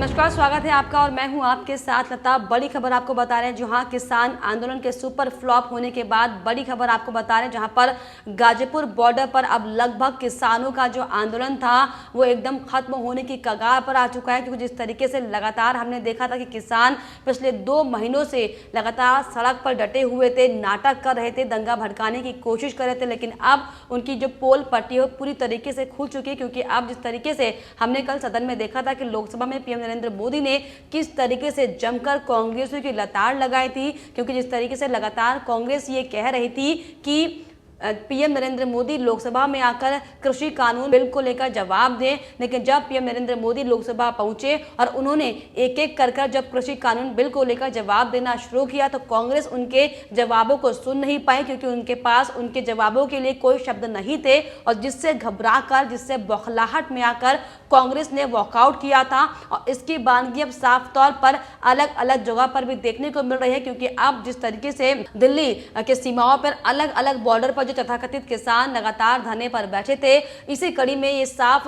नमस्कार, स्वागत है आपका और मैं हूं आपके साथ लता। बड़ी खबर आपको बता रहे हैं जहां किसान आंदोलन के सुपर फ्लॉप होने के बाद बड़ी खबर आपको बता रहे हैं जहां पर गाजीपुर बॉर्डर पर अब लगभग किसानों का जो आंदोलन था वो एकदम खत्म होने की कगार पर आ चुका है। क्योंकि जिस तरीके से लगातार हमने देखा था कि किसान पिछले 2 महीनों से लगातार सड़क पर डटे हुए थे, नाटक कर रहे थे, दंगा भड़काने की कोशिश कर रहे थे, लेकिन अब उनकी जो पोल पट्टी है पूरी तरीके से खुल चुकी है। क्योंकि अब जिस तरीके से हमने कल सदन में देखा था कि लोकसभा में पीएम नरेंद्र मोदी ने किस तरीके से जमकर कांग्रेस की लताड़ लगाई थी। क्योंकि जिस तरीके से लगातार कांग्रेस ये कह रही थी कि पीएम नरेंद्र मोदी लोकसभा में आकर कृषि कानून बिल को लेकर जवाब दें, लेकिन जब पीएम नरेंद्र मोदी लोकसभा पहुंचे और उन्होंने एक एक कर जब कृषि कानून बिल को लेकर जवाब देना शुरू किया तो कांग्रेस उनके जवाबों को सुन नहीं पाई। क्योंकि उनके पास उनके जवाबों के लिए कोई शब्द नहीं थे और जिससे घबराकर, जिससे बौखलाहट में आकर कांग्रेस ने वॉकआउट किया था। और इसकी बानगी अब साफ तौर पर अलग अलग जगह पर भी देखने को मिल रही है। क्योंकि अब जिस तरीके से दिल्ली के सीमाओं पर अलग अलग बॉर्डर पर जो तथाकथित किसान लगातार धरने पर बैठे थे, इसी कड़ी में ये साफ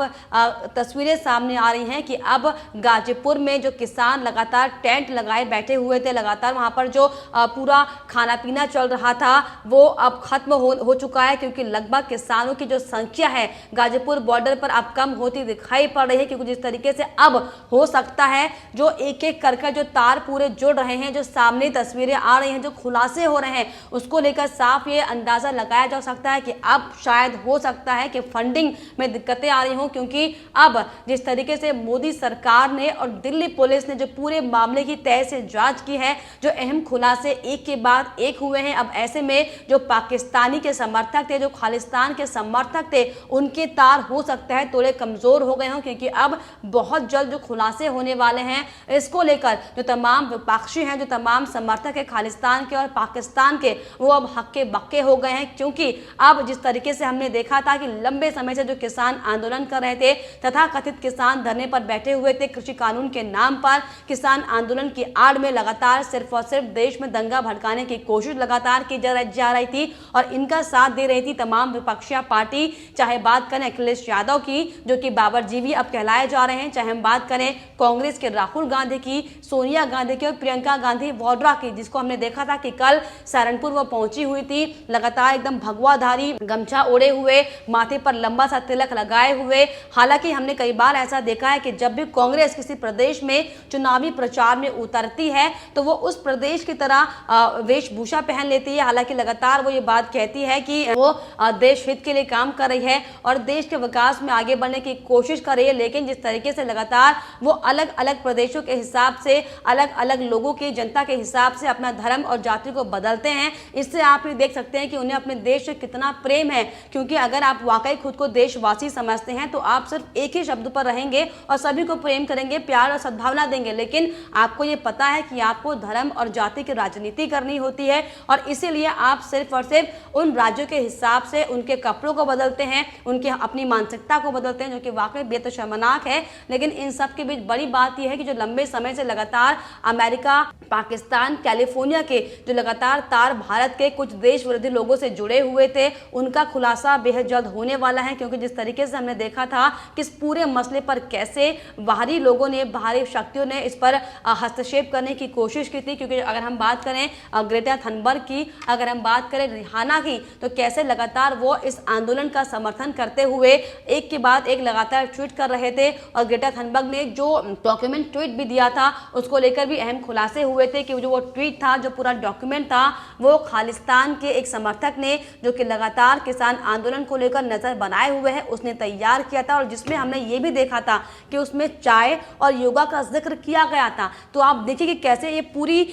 तस्वीरें सामने आ रही हैं कि अब गाजीपुर में जो किसान लगातार टेंट लगाए बैठे हुए थे, लगातार वहां पर जो पूरा खाना पीना चल रहा था वो अब खत्म हो चुका है। क्योंकि लगभग किसानों की जो संख्या है गाजीपुर बॉर्डर पर अब कम होती दिखाई पड़ रही है। क्योंकि जिस तरीके से अब हो सकता है जो एक एक करके जो तार पूरे जुड़ रहे हैं, जो सामने तस्वीरें आ रही हैं, जो खुलासे हो रहे हैं, उसको लेकर साफ ये अंदाजा लगाया जा सकता है कि अब शायद हो सकता है कि फंडिंग में दिक्कतें आ रही हों। क्योंकि अब जिस तरीके से मोदी सरकार ने और दिल्ली पुलिस ने जो पूरे मामले की तह से जांच की है, जो अहम खुलासे एक के बाद एक हुए हैं, अब ऐसे में जो पाकिस्तानी के समर्थक थे, जो खालिस्तान के समर्थक थे, उनके तार हो सकता है थोड़े कमजोर हो गए हों। क्योंकि अब बहुत जल्द जो खुलासे होने वाले हैं, इसको लेकर जो तमाम विपक्षी हैं, जो तमाम समर्थक है खालिस्तान के और पाकिस्तान के, वो अब हक्के बक्के हो गए हैं। क्योंकि अब जिस तरीके से हमने देखा था कि लंबे समय से जो किसान आंदोलन कर रहे थे, तथा कथित किसान धरने पर बैठे हुए थे कृषि कानून के नाम पर, किसान आंदोलन की आड़ में लगातार सिर्फ और सिर्फ देश में दंगा भड़काने की कोशिश लगातार की जा रही थी और इनका साथ दे रही थी तमाम विपक्षी पार्टी। चाहे बात करें अखिलेश यादव की, जो कि बाबर जीवी अब कहलाए जा रहे हैं, चाहे हम बात करें कांग्रेस के राहुल गांधी की, सोनिया गांधी की और प्रियंका गांधी वाड्रा की, जिसको हमने देखा था कि कल सहारनपुर वो पहुंची हुई थी, लगातार एकदम भगवाधारी गमछा ओढ़े हुए, माथे पर लंबा सा तिलक लगाए हुए। हालांकि हमने कई बार ऐसा देखा है कि जब भी कांग्रेस किसी प्रदेश में चुनावी प्रचार में उतरती है तो वो उस प्रदेश की तरह वेशभूषा पहन लेती है। हालांकि लगातार वो ये बात कहती है कि वो देश हित के लिए काम कर रही है और देश के विकास में आगे बढ़ने की कोशिश कर रही है। लेकिन जिस तरीके से लगातार वो अलग अलग प्रदेशों के हिसाब से, अलग अलग लोगों की, जनता के हिसाब से अपना धर्म और जाति को बदलते हैं, इससे आप ये देख सकते हैं कि उन्हें अपने देश से कितना प्रेम है। क्योंकि अगर आप वाकई खुद को देशवासी समझते हैं तो आप सिर्फ एक ही शब्द पर रहेंगे और सभी को प्रेम करेंगे, प्यार और सद्भावना देंगे। लेकिन आपको ये पता है कि आपको धर्म और जाति की राजनीति करनी होती है और इसीलिए आप सिर्फ और सिर्फ उन राज्यों के हिसाब से उनके कपड़ों को बदलते हैं, उनके अपनी मानसिकता को बदलते हैं, जो कि वाकई बेहद शर्मनाक है। लेकिन इन सब के बीच बड़ी बात यह है कि जो लंबे समय से लगातार अमेरिका, पाकिस्तान, कैलिफोर्निया के जो लगातार तार भारत के कुछ देश विरोधी लोगों से जुड़े हुए थे, उनका खुलासा बेहद जल्द होने वाला है। क्योंकि जिस तरीके से हमने देखा था कि इस पूरे मसले पर कैसे बाहरी लोगों ने, बाहरी शक्तियों ने इस पर हस्तक्षेप करने की कोशिश की थी। क्योंकि अगर हम बात करें ग्रेटा थनबर्ग की, अगर हम बात करें रिहाना की, तो कैसे लगातार वो इस आंदोलन का समर्थन करते हुए एक के बाद एक लगातार ट्वीट कर रहे थे। और ग्रेटा थनबर्ग ने जो डॉक्यूमेंट ट्वीट भी दिया था उसको लेकर भी अहम खुलासे हुए थे कि जो वो ट्वीट था, जो पूरा डॉक्यूमेंट था, वो खालिस्तान के एक समर्थक ने, जो कि लगातार किसान आंदोलन को लेकर नजर बनाए हुए है, उसने तैयार किया था। और जिसमें हमने ये भी देखा था कि उसमें चाय और योगा का जिक्र किया गया था। तो आप देखिए कि कैसे ये पूरी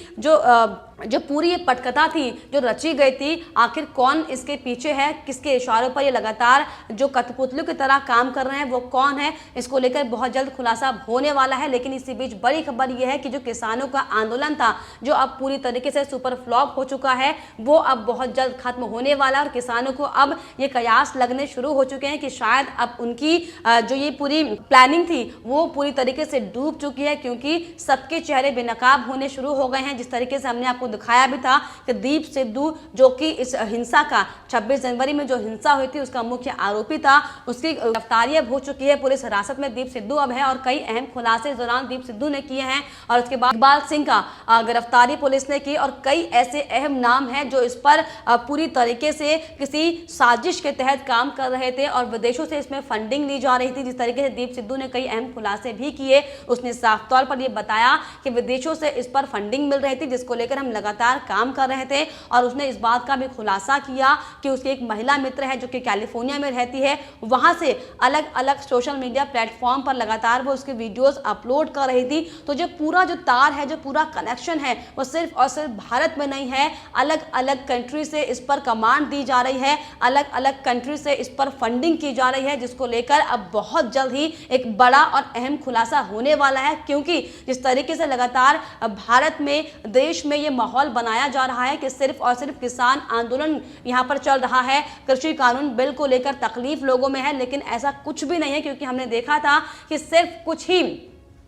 जो पूरी ये पटकथा थी जो रची गई थी, आखिर कौन इसके पीछे है, किसके इशारों पर ये लगातार जो कठपुतलियों की तरह काम कर रहे हैं वो कौन है, इसको लेकर बहुत जल्द खुलासा होने वाला है। लेकिन इसी बीच बड़ी खबर ये है कि जो किसानों का आंदोलन था, जो अब पूरी तरीके से सुपर फ्लॉप हो चुका है, वो अब बहुत जल्द खत्म होने वाला है। और किसानों को अब ये कयास लगने शुरू हो चुके हैं कि शायद अब उनकी जो ये पूरी प्लानिंग थी वो पूरी तरीके से डूब चुकी है। क्योंकि सबके चेहरे बेनकाब होने शुरू हो गए हैं। जिस तरीके से हमने आपको आपको दिखाया भी था कि दीप सिद्धू जो कि इस हिंसा का 26 जनवरी में जो हिंसा हुई थी उसका मुख्य आरोपी था, उसकी गिरफ्तारी अब हो चुकी है। पुलिस हिरासत में दीप सिद्धू अब है और कई अहम खुलासे इस दौरान दीप सिद्धू ने किए हैं। और उसके बाद इकबाल सिंह का गिरफ्तारी पुलिस ने की और कई ऐसे अहम नाम हैं जो इस पर पूरी तरीके से किसी साजिश के तहत काम कर रहे थे और विदेशों से इसमें फंडिंग ली जा रही थी। जिस तरीके से दीप सिद्धू ने कई अहम खुलासे भी किए, उसने साफ तौर पर यह बताया कि विदेशों से इस पर फंडिंग मिल रही थी जिसको लेकर हम लगातार काम कर रहे थे। और उसने इस बात का भी खुलासा किया कि उसकी एक महिला मित्र है जो कि कैलिफोर्निया में रहती है, वहां से अलग अलग सोशल मीडिया प्लेटफॉर्म पर लगातार वो उसके वीडियोस अपलोड कर रही थी। तो जो पूरा जो तार है, जो पूरा कनेक्शन है, वो सिर्फ और सिर्फ भारत में नहीं है, अलग अलग कंट्री से इस पर कमांड दी जा रही है, अलग अलग कंट्री से इस पर फंडिंग की जा रही है, जिसको लेकर अब बहुत जल्द ही एक बड़ा और अहम खुलासा होने वाला है। क्योंकि जिस तरीके से लगातार भारत में, देश में ये माहौल बनाया जा रहा है कि सिर्फ और सिर्फ किसान आंदोलन यहाँ पर चल रहा है, कृषि कानून बिल को लेकर तकलीफ लोगों में है, लेकिन ऐसा कुछ भी नहीं है। क्योंकि हमने देखा था कि सिर्फ कुछ ही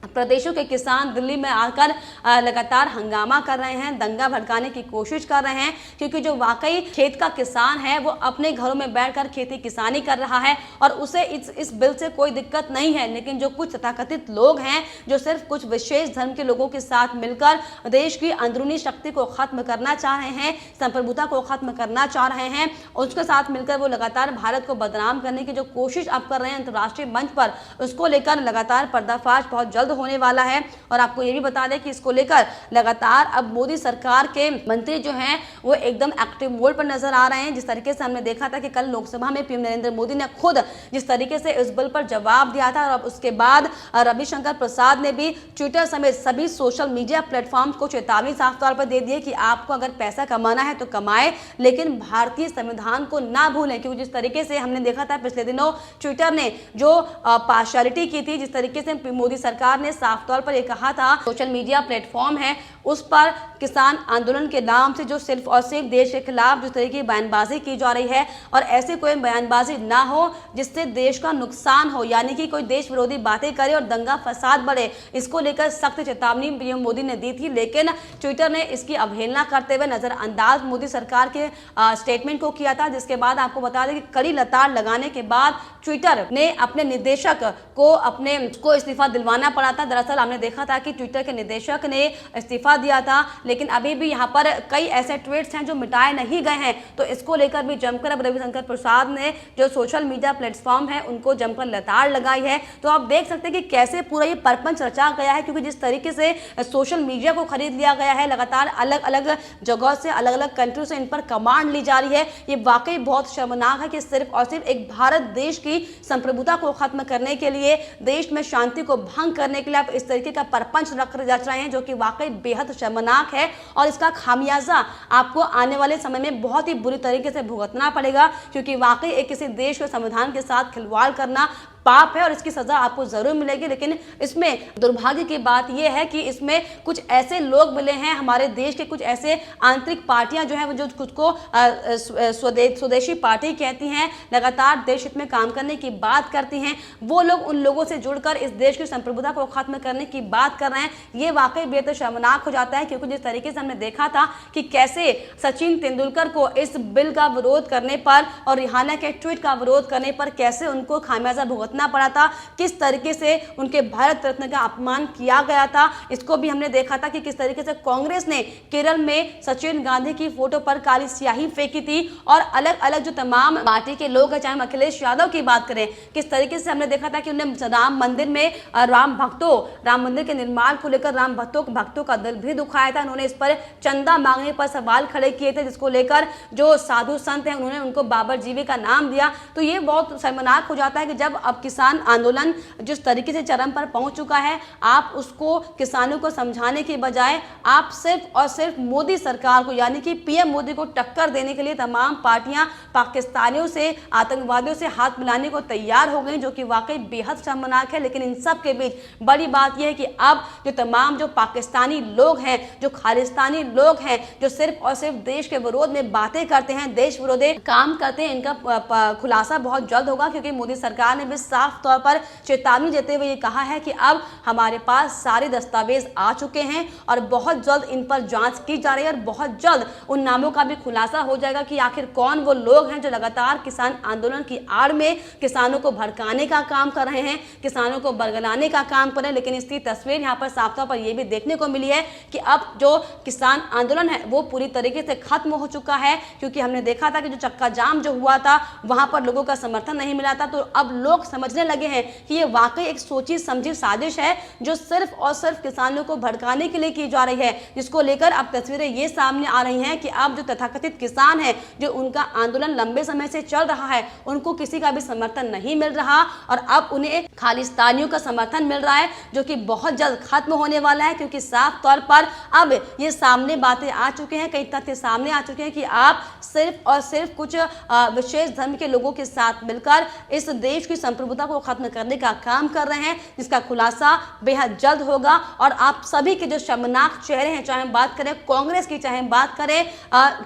प्रदेशों के किसान दिल्ली में आकर लगातार हंगामा कर रहे हैं, दंगा भड़काने की कोशिश कर रहे हैं। क्योंकि जो वाकई खेत का किसान है वो अपने घरों में बैठकर खेती किसानी कर रहा है और उसे इस बिल से कोई दिक्कत नहीं है। लेकिन जो कुछ तथाकथित लोग हैं जो सिर्फ कुछ विशेष धर्म के लोगों के साथ मिलकर देश की अंदरूनी शक्ति को खत्म करना चाह रहे हैं, संप्रभुता को खत्म करना चाह रहे हैं, उसके साथ मिलकर वो लगातार भारत को बदनाम करने की जो कोशिश अब कर रहे हैं अंतर्राष्ट्रीय मंच पर, उसको लेकर लगातार पर्दाफाश बहुत जल्द होने वाला है। और आपको ये भी बता दें कि इसको लेकर लगातार अब मोदी सरकार के मंत्री जो हैं वो एकदम एक्टिव मोड पर नजर आ रहे हैं। जिस तरीके से हमने देखा था कि कल लोकसभा में पीएम नरेंद्र मोदी ने खुद जिस तरीके से इस बिल पर जवाब दिया था, और उसके बाद रविशंकर प्रसाद ने भी ट्विटर समेत सभी सोशल मीडिया प्लेटफॉर्म को चेतावनी साफ तौर पर दे दी है कि आपको अगर पैसा कमाना है तो कमाए, लेकिन भारतीय संविधान को ना भूलें। क्योंकि जिस तरीके से हमने देखा था पिछले दिनों ट्विटर ने जो पार्शियलिटी की थी, जिस तरीके से मोदी सरकार ने साफ तौर पर यह कहा था, सोशल मीडिया प्लेटफॉर्म है उस पर किसान आंदोलन के नाम से जो सिर्फ और सिर्फ देश के खिलाफ जिस तरीके की बयानबाजी की जा रही है, और ऐसे कोई बयानबाजी ना हो जिससे देश का नुकसान हो, यानी कि कोई देश विरोधी बातें करे और दंगा फसाद बढ़े, इसको लेकर सख्त चेतावनी पीएम मोदी ने दी थी। लेकिन ट्विटर ने इसकी अवहेलना करते हुए नजरअंदाज मोदी सरकार के स्टेटमेंट को किया था। जिसके बाद आपको बता दें कि कड़ी लताड़ लगाने के बाद ट्विटर ने अपने निदेशक को इस्तीफा दिलवाना पड़ा था। दरअसल हमने देखा था कि ट्विटर के निदेशक ने इस्तीफा दिया था, लेकिन अभी भी यहाँ पर कई ऐसे ट्वीट्स हैं जो मिटाए नहीं गए हैं। तो इसको लेकर भी जमकर अब रविशंकर प्रसाद ने जो सोशल मीडिया प्लेटफॉर्म है उनको जमकर लताड़ लगाई है। तो आप देख सकते हैं कि कैसे पूरा ये परपंच रचा गया है। क्योंकि जिस तरीके से सोशल मीडिया को खरीद लिया गया है, लगातार अलग अलग जगह से, अलग अलग कंट्री से इन पर कमांड ली जा रही है, ये वाकई बहुत शर्मनाक है कि सिर्फ और सिर्फ एक भारत देश की संप्रभुता को खत्म करने के लिए, देश में शांति को भंग करने के लिए आप इस तरीके का परपंच रच रहे हैं, जो कि वाकई बेहद शर्मनाक है। और इसका खामियाजा आपको आने वाले समय में बहुत ही बुरी तरीके से भुगतना पड़ेगा। क्योंकि वाकई एक किसी देश के संविधान के साथ खिलवाड़ करना पाप है और इसकी सजा आपको जरूर मिलेगी। लेकिन इसमें दुर्भाग्य की बात यह है कि इसमें कुछ ऐसे लोग मिले हैं, हमारे देश के कुछ ऐसे आंतरिक पार्टियां जो हैं जो खुद को स्वदेशी पार्टी कहती हैं, लगातार देश हित में काम करने की बात करती हैं, वो लोग उन लोगों से जुड़कर इस देश की संप्रभुता को खत्म करने की बात कर रहे हैं। ये वाकई बेहद शर्मनाक हो जाता है। क्योंकि जिस तरीके से हमने देखा था कि कैसे सचिन तेंदुलकर को इस बिल का विरोध करने पर और रिहाना के ट्वीट का विरोध करने पर कैसे उनको खामियाजा भुगतना पड़ा था, किस तरीके से उनके भारत रत्न का अपमान किया गया था, इसको भी हमने देखा था कि किस तरीके से कांग्रेस ने केरल में सचिन गांधी की फोटो पर काली स्याही फेंकी थी। और अलग अलग जो तमाम पार्टी के लोग हैं, चाहे हम अखिलेश यादव की बात करें, किस तरीके से हमने देखा था कि उन्होंने राम मंदिर में राम मंदिर के निर्माण को लेकर राम भक्तों का दिल भी दुखाया था। उन्होंने इस पर चंदा मांगने पर सवाल खड़े किए थे, जिसको लेकर जो साधु संत हैं उन्होंने उनको बाबर जीवी का नाम दिया। तो ये बहुत शर्मनाक हो जाता है कि जब अब किसान आंदोलन जिस तरीके से चरम पर पहुंच चुका है, आप उसको किसानों को समझाने के बजाय आप सिर्फ और सिर्फ मोदी सरकार को, यानी कि पीएम मोदी को टक्कर देने के लिए तमाम पार्टियां पाकिस्तानियों से, आतंकवादियों से हाथ मिलाने को तैयार हो गई, जो कि वाकई बेहद शर्मनाक है। लेकिन इन सब के बीच बड़ी बात यह है कि अब जो तमाम जो पाकिस्तानी लोग हैं, जो खालिस्तानी लोग हैं, जो सिर्फ और सिर्फ देश के विरोध में बातें करते हैं, देश विरोधी काम करते हैं, इनका खुलासा बहुत जल्द होगा। क्योंकि मोदी सरकार ने भी साफ तौर पर चेतावनी देते हुए ये कहा है कि अब हमारे पास सारे दस्तावेज आ चुके हैं और बहुत जल्द इन पर जांच की जा रही है और बहुत जल्द उन नामों का भी खुलासा हो जाएगा कि आखिर कौन वो लोग हैं जो लगातार किसान आंदोलन की आड़ में किसानों को भड़काने का काम कर रहे हैं, किसानों को बरगलाने का काम कर रहे हैं। लेकिन इसकी तस्वीर यहाँ पर साफ तौर पर यह भी देखने को मिली है कि अब जो किसान आंदोलन है वो पूरी तरीके से खत्म हो चुका है, क्योंकि हमने देखा था कि जो चक्का जाम जो हुआ था वहां पर लोगों का समर्थन नहीं मिला था। तो अब लोग समझने लगे हैं कि ये वाकई एक सोची समझी साजिश है जो सिर्फ और सिर्फ किसानों को भड़काने के लिए की जा रही है, जिसको लेकर अब तस्वीरें ये सामने आ रही हैं कि अब जो तथाकथित किसान है, जो उनका आंदोलन लंबे समय से चल रहा है, उनको किसी का भी समर्थन नहीं मिल रहा और अब उन्हें खालिस्तानियों का समर्थन मिल रहा है, जो कि बहुत जल्द खत्म होने वाला है। क्योंकि साफ तौर पर अब ये सामने बातें आ चुके हैं, कई तथ्य सामने आ चुके हैं कि आप सिर्फ और सिर्फ कुछ विशेष धर्म के लोगों के साथ मिलकर इस देश की संप्रभुता को खत्म करने का काम कर रहे हैं, जिसका खुलासा बेहद जल्द होगा। और आप सभी के जो शर्मनाक चेहरे हैं, चाहे हम बात करें कांग्रेस की, चाहे हम बात करें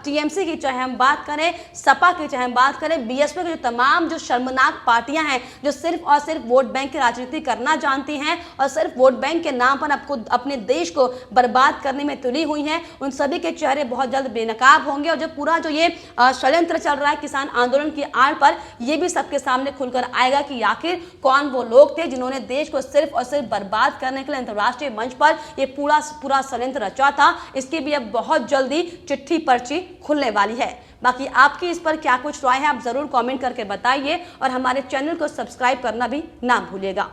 टीएमसी की, चाहे हम बात करें सपा की, चाहे हम बात करें बीएसपी की, जो तमाम जो शर्मनाक पार्टियां हैं जो सिर्फ और सिर्फ वोट बैंक की राजनीति करना जानती हैं और सिर्फ वोट बैंक के नाम पर आपको अपने देश को बर्बाद करने में तुली हुई हैं, उन सभी के चेहरे बहुत जल्द बेनकाब होंगे। और जो पूरा जो ये षड्यंत्र चल रहा है किसान आंदोलन की आड़ पर, ये भी सबके सामने खुलकर आएगा कि आखिर कौन वो लोग थे जिन्होंने देश को सिर्फ और सिर्फ बर्बाद करने के लिए अंतर्राष्ट्रीय मंच पर ये पूरा षड्यंत्र रचा था। इसकी भी अब बहुत जल्दी चिट्ठी पर्ची खुलने वाली है। बाकी आपकी इस पर क्या कुछ राय है, आप जरूर कमेंट करके बताइए और हमारे चैनल को सब्सक्राइब करना भी ना भूलिएगा।